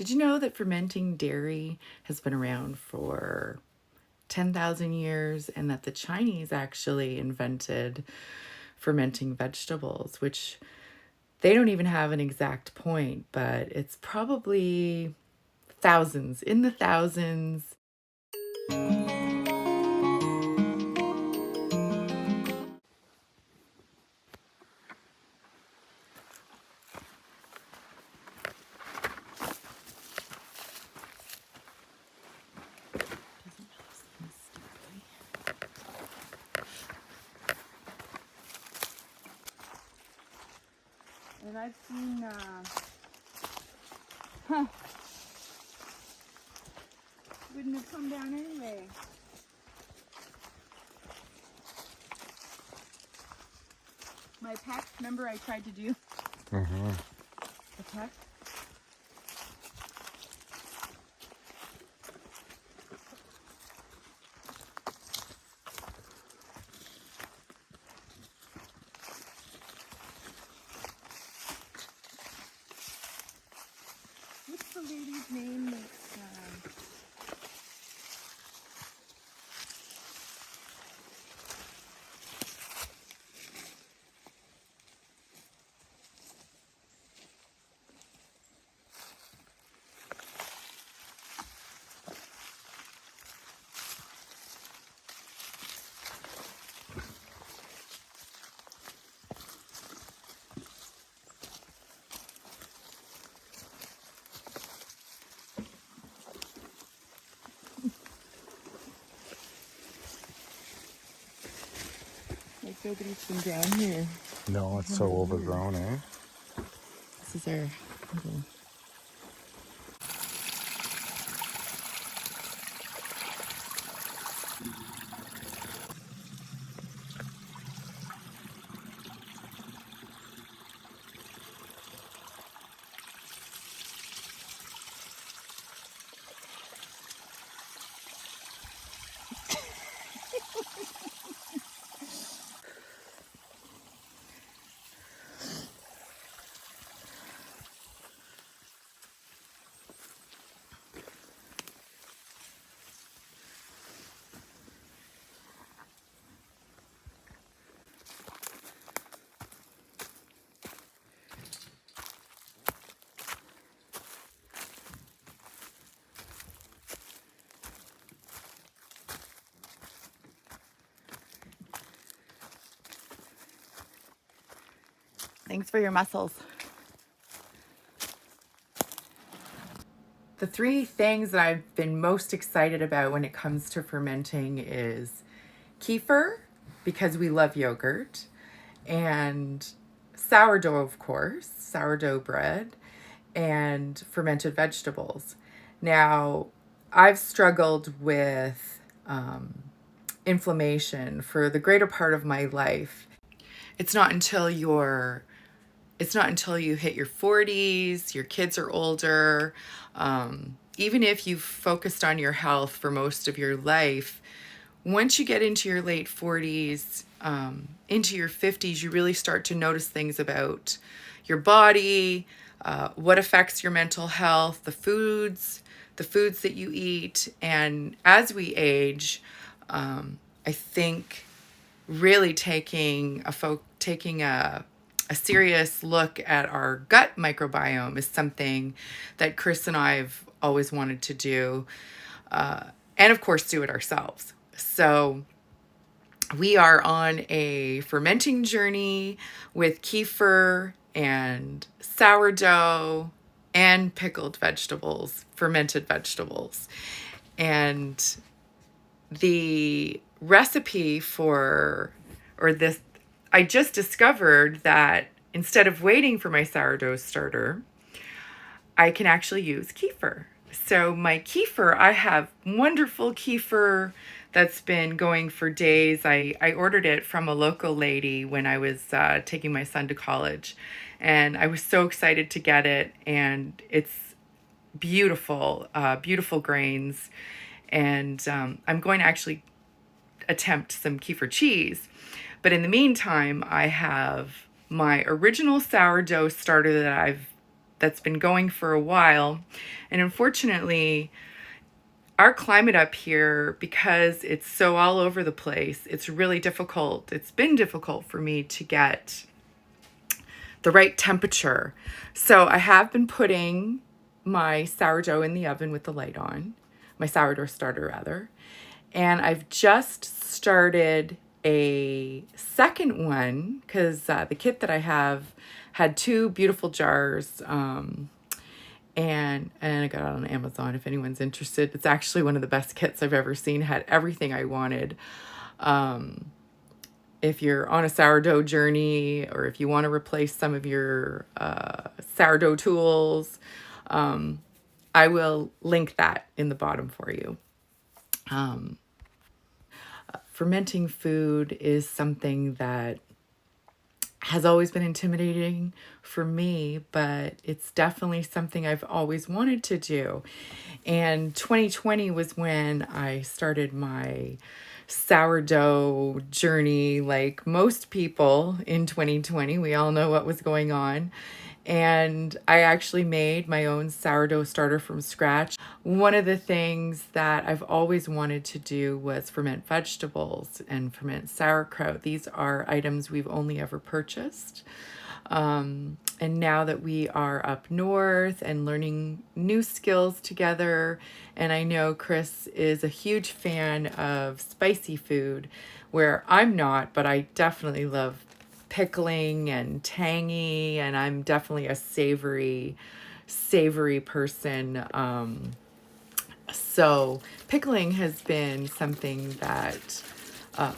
Did you know that fermenting dairy has been around for 10,000 years and that the Chinese actually invented fermenting vegetables, which they don't even have an exact point, but it's probably thousands, in the thousands. And I've seen, wouldn't have come down anyway. My peck, remember I tried to do the peck? What's the lady's name that's, like nobody's been down here. No, it's so overgrown, eh? This is our little... Thanks for your muscles. The three things that I've been most excited about when it comes to fermenting is kefir, because we love yogurt, and sourdough, of course, sourdough bread, and fermented vegetables. Now, I've struggled with inflammation for the greater part of my life. It's not until you hit your 40s, your kids are older, even if you've focused on your health for most of your life, once you get into your late 40s, into your 50s, you really start to notice things about your body, what affects your mental health, the foods that you eat. And as we age, I think really taking a serious look at our gut microbiome is something that Chris and I have always wanted to do, and of course do it ourselves. So we are on a fermenting journey with kefir and sourdough and pickled vegetables, fermented vegetables. And the recipe I just discovered that instead of waiting for my sourdough starter, I can actually use kefir. So my kefir, I have wonderful kefir that's been going for days. I ordered it from a local lady when I was taking my son to college, and I was so excited to get it, and it's beautiful, beautiful grains. And I'm going to actually attempt some kefir cheese. But in the meantime, I have my original sourdough starter that I've that's been going for a while. And unfortunately, our climate up here, because it's so all over the place, it's really difficult. It's been difficult for me to get the right temperature. So I have been putting my sourdough in the oven with the light on, my sourdough starter rather. And I've just started a second one because the kit that I have had two beautiful jars. And I got it on Amazon if anyone's interested. It's actually one of the best kits I've ever seen. Had everything I wanted. If you're on a sourdough journey, or if you want to replace some of your sourdough tools, I will link that in the bottom for you. Fermenting food is something that has always been intimidating for me, but it's definitely something I've always wanted to do. And 2020 was when I started my sourdough journey, like most people in 2020. We all know what was going on. And I actually made my own sourdough starter from scratch. One of the things that I've always wanted to do was ferment vegetables and ferment sauerkraut. These are items we've only ever purchased. And now that we are up north and learning new skills together, and I know Chris is a huge fan of spicy food, where I'm not, but I definitely love pickling and tangy, and I'm definitely a savory person. So pickling has been something that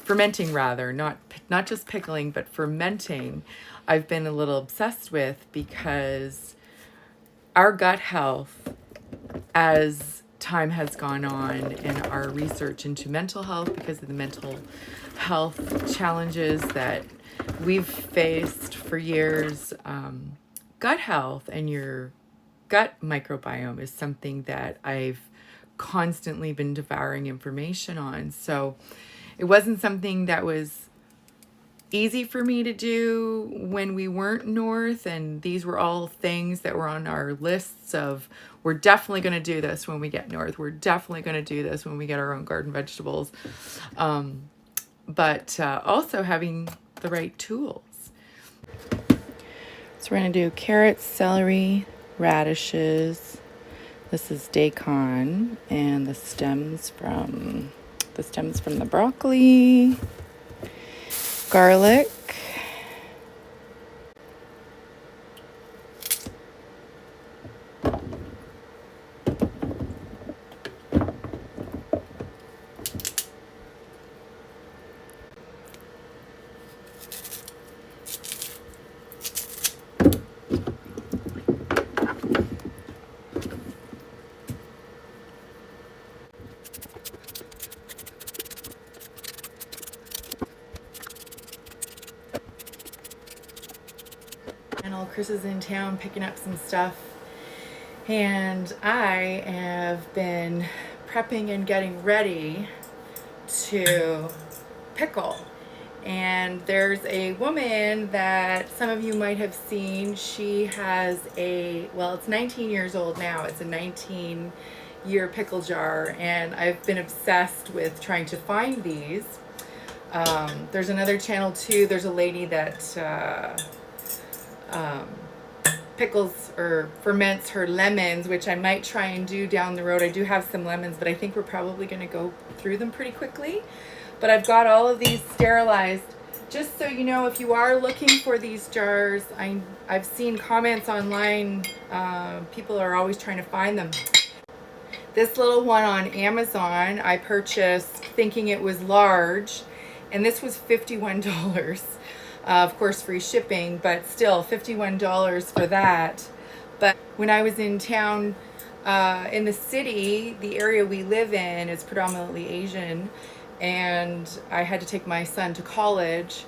fermenting rather, not just pickling, but fermenting, I've been a little obsessed with, because our gut health, as time has gone on, and our research into mental health, because of the mental health challenges that we've faced for years, gut health and your gut microbiome is something that I've constantly been devouring information on. So it wasn't something that was easy for me to do when we weren't north, and these were all things that were on our lists of, we're definitely going to do this when we get north, we're definitely going to do this when we get our own garden vegetables, but also having the right tools. So we're going to do carrots, celery, radishes. This is daikon, and the stems from the broccoli, garlic, Chris is in town picking up some stuff, and I have been prepping and getting ready to pickle. And there's a woman that some of you might have seen. She has it's 19 years old now. It's a 19-year pickle jar, and I've been obsessed with trying to find these. There's another channel too. There's a lady that pickles or ferments her lemons, which I might try and do down the road. I do have some lemons, but I think we're probably going to go through them pretty quickly. But I've got all of these sterilized. Just so you know, if you are looking for these jars, I've seen comments online. People are always trying to find them. This little one on Amazon I purchased thinking it was large, and this was $51. Of course, free shipping, but still $51 for that. But when I was in town, in the city, the area we live in is predominantly Asian, and I had to take my son to college.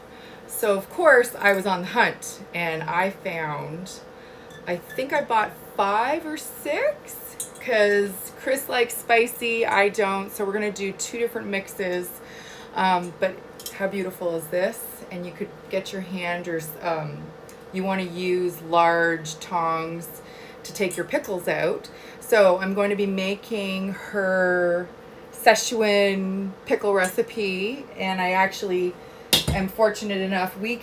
So of course I was on the hunt, and I think I bought 5 or 6, because Chris likes spicy, I don't. So we're gonna do 2 different mixes. But how beautiful is this? And you could get your hand, or you want to use large tongs to take your pickles out. So I'm going to be making her Szechuan pickle recipe, and I actually am fortunate enough we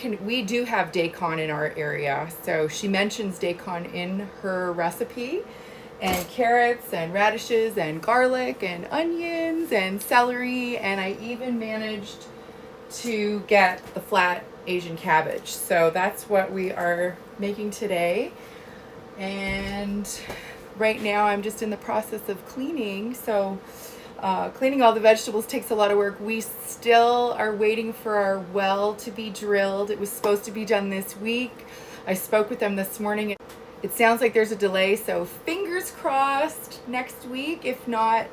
do have daikon in our area. So she mentions daikon in her recipe, and carrots and radishes and garlic and onions and celery, and I even managed to get the flat Asian cabbage. So that's what we are making today. And right now I'm just in the process of cleaning. So cleaning all the vegetables takes a lot of work. We still are waiting for our well to be drilled. It was supposed to be done this week. I spoke with them this morning. It sounds like there's a delay, so fingers crossed next week. If not,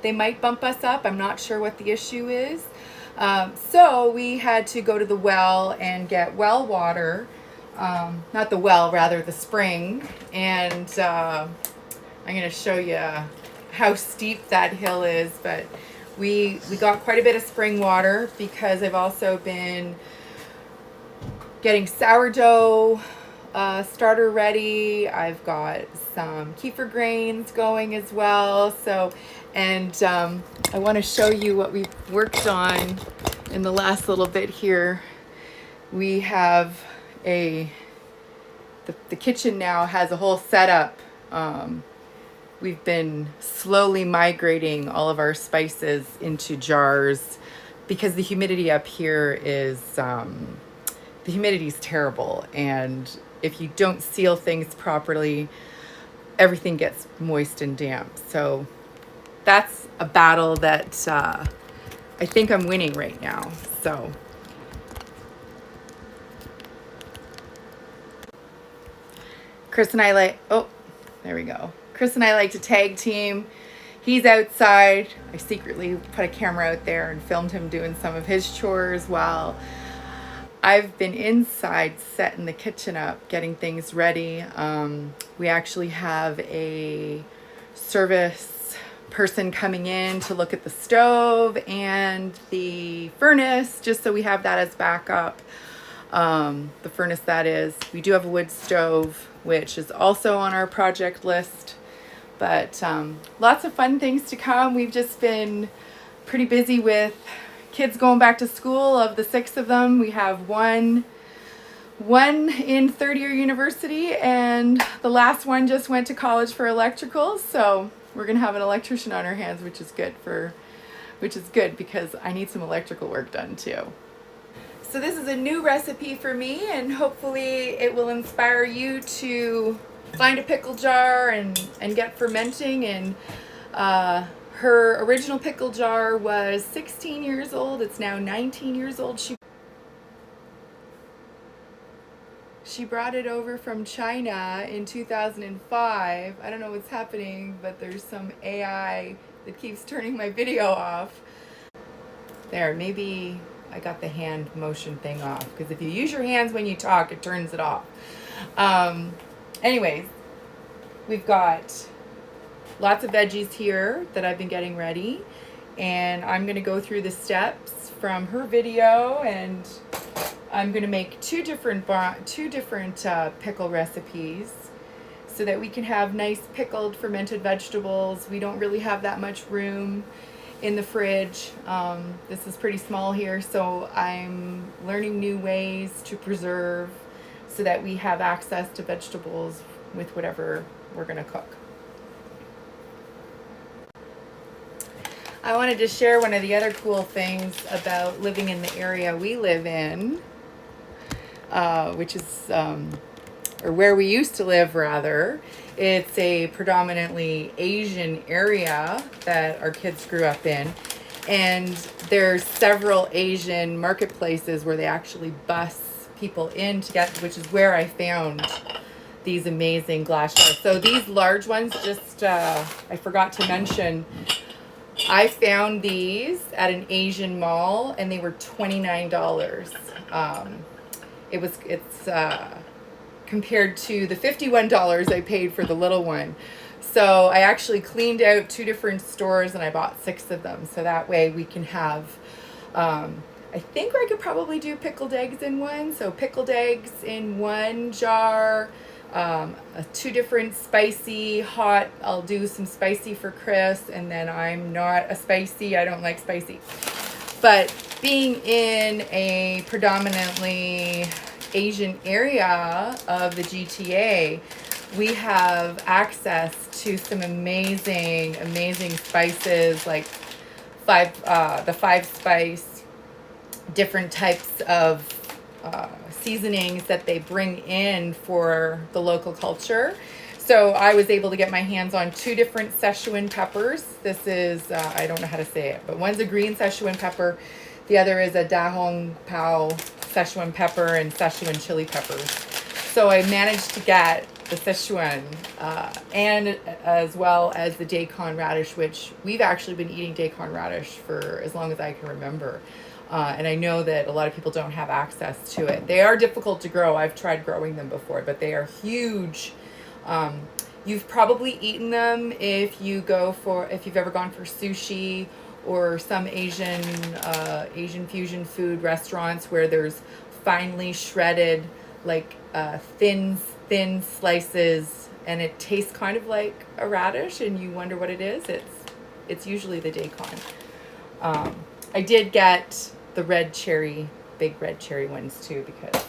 they might bump us up. I'm not sure what the issue is. So we had to go to the well and get well water. Not the well, rather the spring. And I'm going to show you how steep that hill is. But we got quite a bit of spring water because I've also been getting sourdough starter ready. I've got some kefir grains going as well. So, and I want to show you what we've worked on in the last little bit here. We have the kitchen now has a whole setup. We've been slowly migrating all of our spices into jars because the humidity up here is, the humidity is terrible. And if you don't seal things properly, everything gets moist and damp. So that's a battle that I think I'm winning right now. So Chris and I there we go. Chris and I like to tag team. He's outside. I secretly put a camera out there and filmed him doing some of his chores while I've been inside setting the kitchen up, getting things ready. We actually have a service person coming in to look at the stove and the furnace, just so we have that as backup. The furnace, that is. We do have a wood stove, which is also on our project list. But lots of fun things to come. We've just been pretty busy with kids going back to school. Of the 6 of them, we have one in third-year university, and the last one just went to college for electrical. So we're gonna have an electrician on our hands, which is good because I need some electrical work done too. So this is a new recipe for me, and hopefully it will inspire you to find a pickle jar and get fermenting. And her original pickle jar was 16 years old. It's now 19 years old. She brought it over from China in 2005. I don't know what's happening, but there's some AI that keeps turning my video off. There, maybe I got the hand motion thing off, because if you use your hands when you talk, it turns it off. Anyways, we've got lots of veggies here that I've been getting ready, and I'm going to go through the steps from her video, and I'm going to make two different pickle recipes so that we can have nice pickled fermented vegetables. We don't really have that much room in the fridge. This is pretty small here, so I'm learning new ways to preserve so that we have access to vegetables with whatever we're going to cook. I wanted to share one of the other cool things about living in the area we live in, which is, or where we used to live rather. It's a predominantly Asian area that our kids grew up in. And there's several Asian marketplaces where they actually bus people in to get, which is where I found these amazing glass jars. So these large ones, just, I forgot to mention, I found these at an Asian mall and they were $29. It's compared to the $51 I paid for the little one. So I actually cleaned out 2 different stores and I bought 6 of them. So that way we can have, I think I could probably do pickled eggs in one. So pickled eggs in one jar, two different spicy, hot. I'll do some spicy for Chris, and then I'm not a spicy. I don't like spicy. But being in a predominantly Asian area of the GTA, we have access to some amazing, amazing spices, like the 5 spice, different types of seasonings that they bring in for the local culture. So I was able to get my hands on 2 different Szechuan peppers. This is, I don't know how to say it, but one's a green Szechuan pepper. The other is a Dahong Pao Szechuan pepper and Szechuan chili peppers. So I managed to get the Szechuan and as well as the daikon radish, which we've actually been eating daikon radish for as long as I can remember. And I know that a lot of people don't have access to it. They are difficult to grow. I've tried growing them before, but they are huge. You've probably eaten them if you've ever gone for sushi or some Asian fusion food restaurants where there's finely shredded, like thin slices, and it tastes kind of like a radish, and you wonder what it is. It's usually the daikon. I did get the big red cherry ones too, because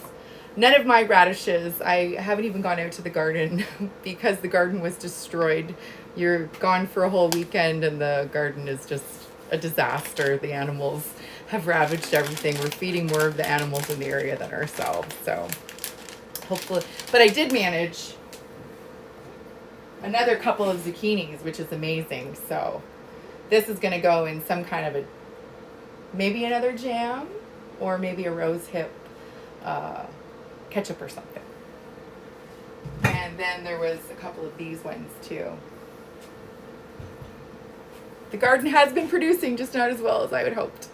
none of my radishes, I haven't even gone out to the garden because the garden was destroyed. You're gone for a whole weekend and the garden is just a disaster. The animals have ravaged everything. We're feeding more of the animals in the area than ourselves. So hopefully, but I did manage another couple of zucchinis, which is amazing. So this is going to go in some kind of maybe another jam or maybe a rose hip ketchup or something. And then there was a couple of these ones too. The garden has been producing, just not as well as I would hoped.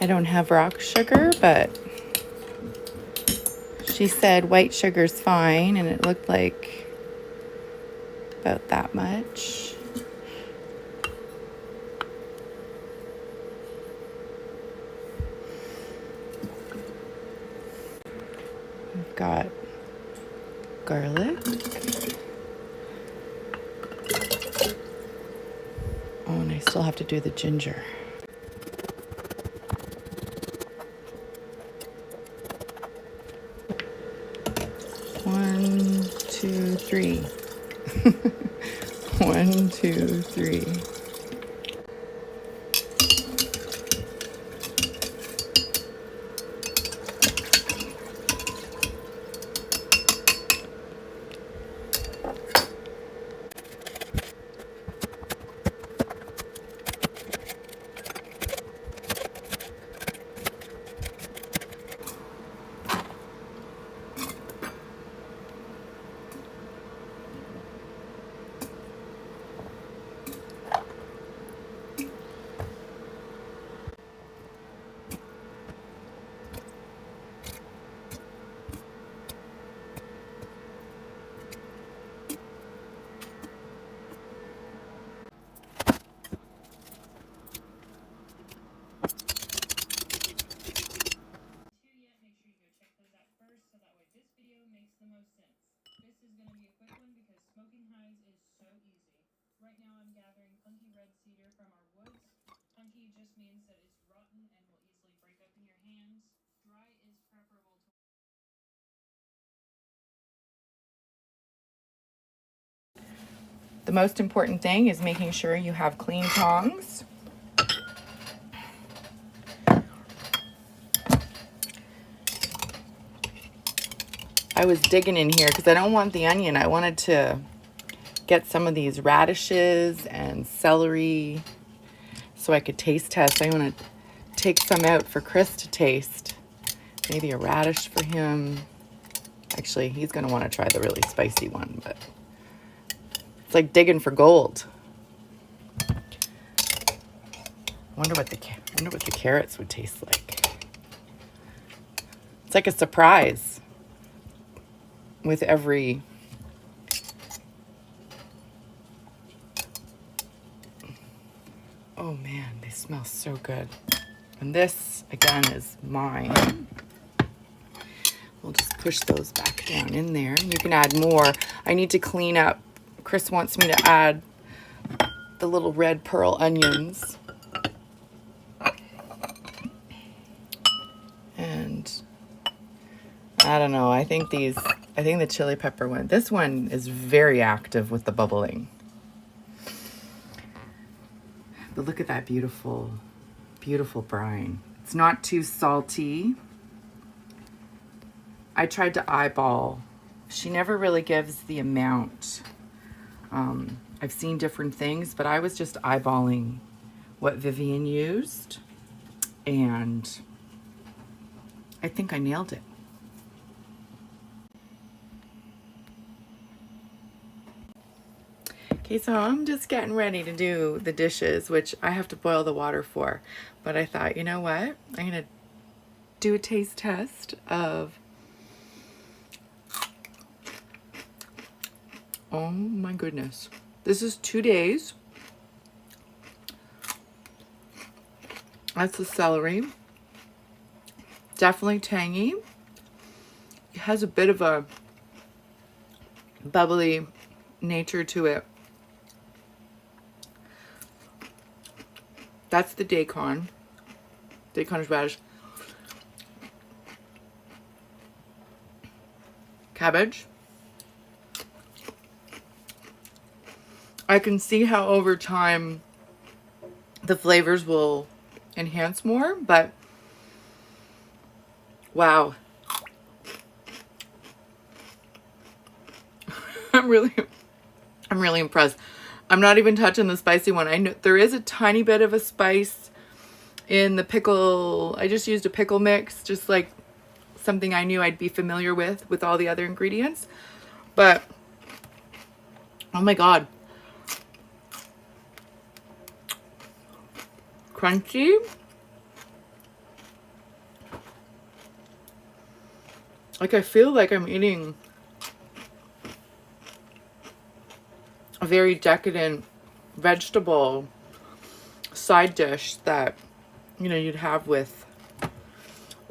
I don't have rock sugar, but she said white sugar's fine, and it looked like about that much. We've got garlic. Oh, and I still have to do the ginger. One, two, three. 1, 2, 3. The most important thing is making sure you have clean tongs. I was digging in here because I don't want the onion. I wanted to get some of these radishes and celery so I could taste test. I want to take some out for Chris to taste. Maybe a radish for him. Actually, he's going to want to try the really spicy one, but it's like digging for gold. Wonder what the carrots would taste like. It's like a surprise with every oh man, they smell so good. And this again is mine. We'll just push those back down in there. You can add more. I need to clean up. Chris wants me to add the little red pearl onions. And I don't know. I think the chili pepper one, this one is very active with the bubbling. But look at that beautiful, beautiful brine. It's not too salty. I tried to eyeball. She never really gives the amount. I've seen different things, but I was just eyeballing what Vivian used, and I think I nailed it. Okay, so I'm just getting ready to do the dishes, which I have to boil the water for. But I thought, you know what? I'm going to do a taste test of... Oh my goodness. This is 2 days. That's the celery. Definitely tangy. It has a bit of a bubbly nature to it. That's the daikon. Daikon is radish. Cabbage. I can see how over time the flavors will enhance more, but wow. I'm really impressed. I'm not even touching the spicy one. I know there is a tiny bit of a spice in the pickle. I just used a pickle mix, just like something I knew I'd be familiar with all the other ingredients. But oh my God. Crunchy. Like I feel like I'm eating a very decadent vegetable side dish that, you know, you'd have with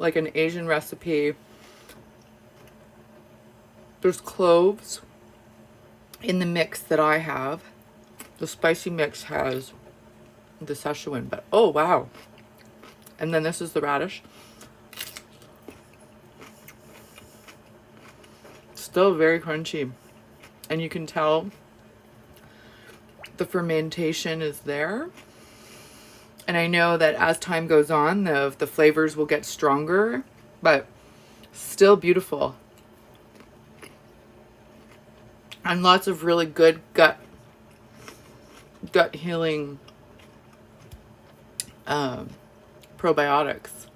like an Asian recipe. There's cloves in the mix that I have. The spicy mix has the Szechuan, but oh wow. And then this is the radish. Still very crunchy. And you can tell the fermentation is there. And I know that as time goes on, the flavors will get stronger, but still beautiful. And lots of really good gut healing probiotics.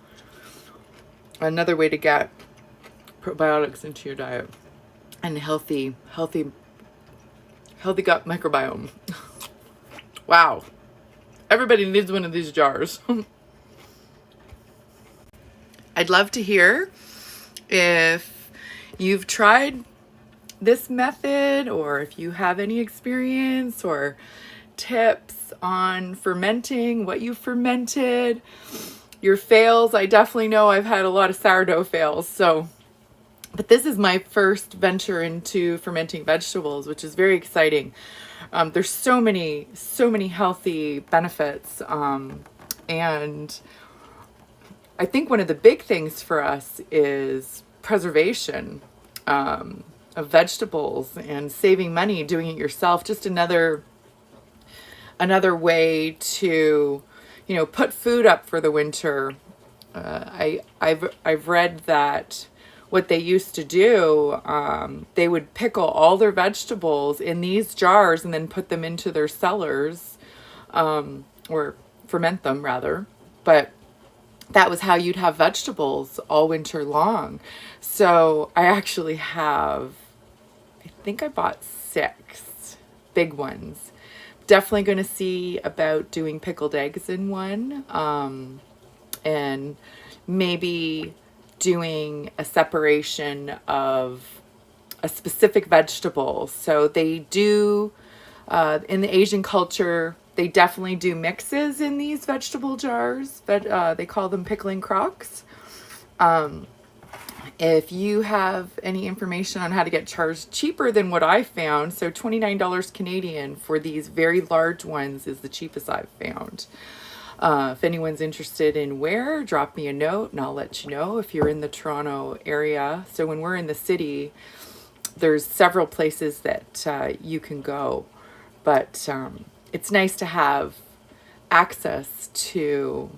Another way to get probiotics into your diet and healthy gut microbiome. Wow. Everybody needs one of these jars. I'd love to hear if you've tried this method or if you have any experience or tips on fermenting, what you fermented, your fails. I definitely know I've had a lot of sourdough fails. But this is my first venture into fermenting vegetables, which is very exciting. There's so many healthy benefits. And I think one of the big things for us is preservation. of vegetables and saving money doing it yourself. Just another way to, put food up for the winter. I've read that what they used to do, they would pickle all their vegetables in these jars and then put them into their cellars, or ferment them rather. But that was how you'd have vegetables all winter long. So I actually have, I think I bought 6 big ones. Definitely going to see about doing pickled eggs in one, and maybe doing a separation of a specific vegetable. So they do, in the Asian culture, they definitely do mixes in these vegetable jars, but they call them pickling crocks. If you have any information on how to get charged cheaper than what I found, so $29 Canadian for these very large ones is the cheapest I've found. If anyone's interested in where, drop me a note and I'll let you know if you're in the Toronto area. So when we're in the city, there's several places that you can go. But it's nice to have access to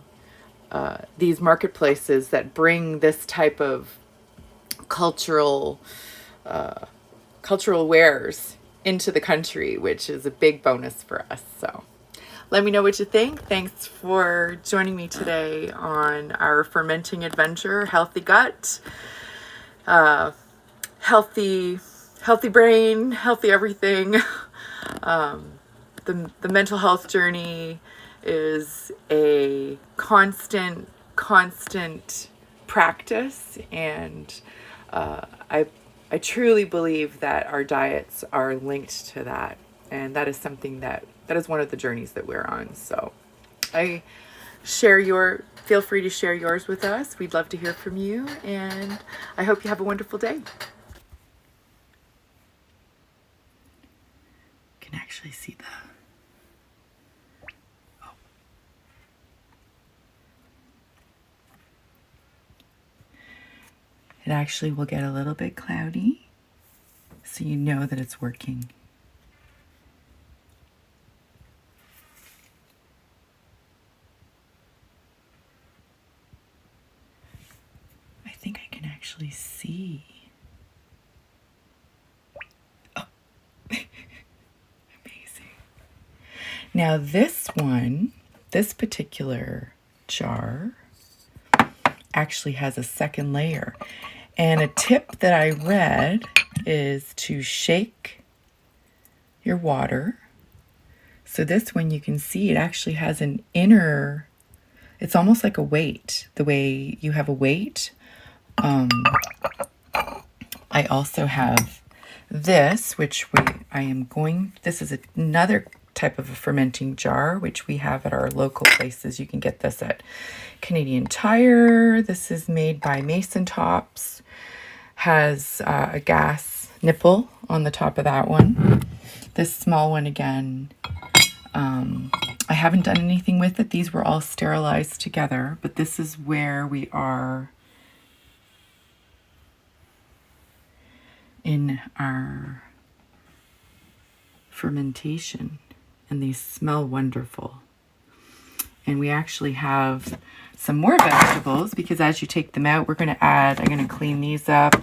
these marketplaces that bring this type of cultural wares into the country, which is a big bonus for us. So let me know what you think. Thanks for joining me today on our fermenting adventure. Healthy gut, healthy brain, healthy everything. The mental health journey is a constant practice, and I truly believe that our diets are linked to that, and that is something that is one of the journeys that we're on. So feel free to share yours with us. We'd love to hear from you, and I hope you have a wonderful day. Can actually see it actually will get a little bit cloudy, so you know that it's working. I think I can actually see. Oh. Amazing. Now this particular jar actually has a second layer. And a tip that I read is to shake your water. So this one, you can see it actually has an inner, it's almost like a weight, the way you have a weight. I also have this, which this is another type of a fermenting jar, which we have at our local places. You can get this at Canadian Tire. This is made by Mason Tops. Has a gas nipple on the top of that one. This small one again, I haven't done anything with it. These were all sterilized together, but this is where we are in our fermentation, and these smell wonderful. And we actually have some more vegetables, because as you take them out, I'm going to clean these up.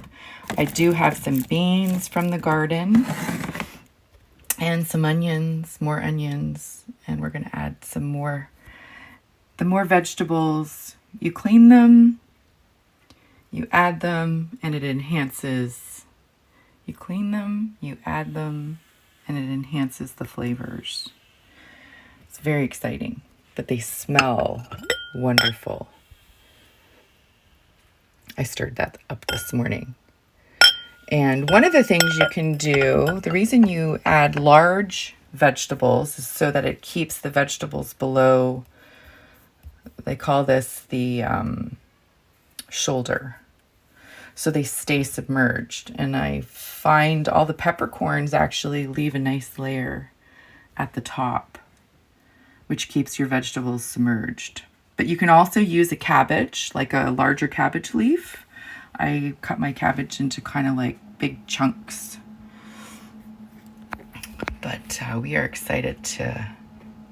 I do have some beans from the garden and some onions, more onions, and we're going to add some more. The more vegetables, you clean them, you add them, and it enhances. You clean them, you add them, and it enhances the flavors. It's very exciting, but they smell wonderful. I stirred that up this morning. And one of the things you can do, the reason you add large vegetables is so that it keeps the vegetables below, they call this the shoulder. So they stay submerged. And I find all the peppercorns actually leave a nice layer at the top, which keeps your vegetables submerged. But you can also use a larger cabbage leaf. I cut my cabbage into kind of like big chunks. But we are excited to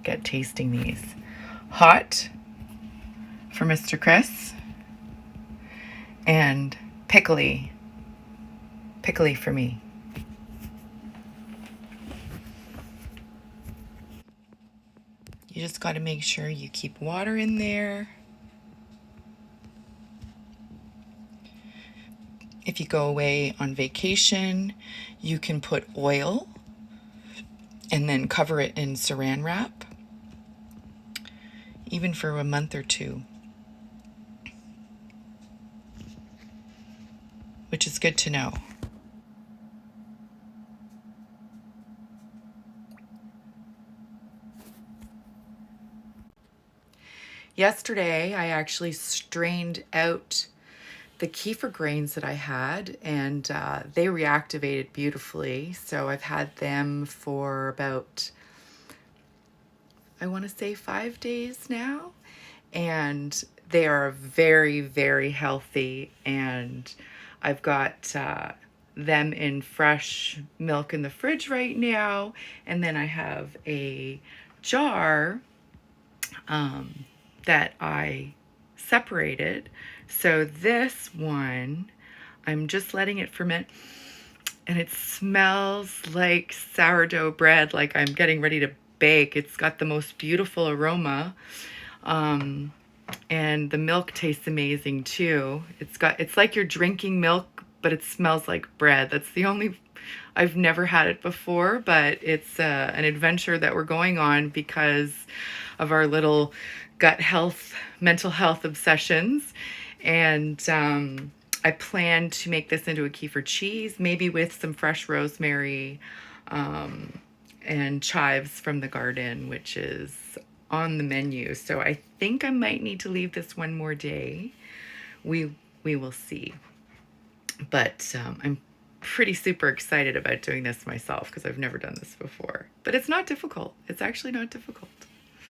get tasting these. Hot for Mr. Chris, and pickly for me. You just got to make sure you keep water in there. If you go away on vacation, you can put oil and then cover it in saran wrap, even for a month or two, which is good to know. Yesterday, I actually strained out the kefir grains that I had, and they reactivated beautifully. So I've had them for about, I want to say 5 days now, and they are very, very healthy. And I've got them in fresh milk in the fridge right now, and then I have a jar that I separated. So this one, I'm just letting it ferment, and it smells like sourdough bread, like I'm getting ready to bake. It's got the most beautiful aroma, and the milk tastes amazing too. It's like you're drinking milk, but it smells like bread. That's the only, I've never had it before, but it's an adventure that we're going on because of our little gut health, mental health obsessions. And I plan to make this into a kefir cheese, maybe with some fresh rosemary and chives from the garden, which is on the menu. So I think I might need to leave this one more day. We will see. But I'm pretty super excited about doing this myself because I've never done this before. But it's not difficult. It's actually not difficult.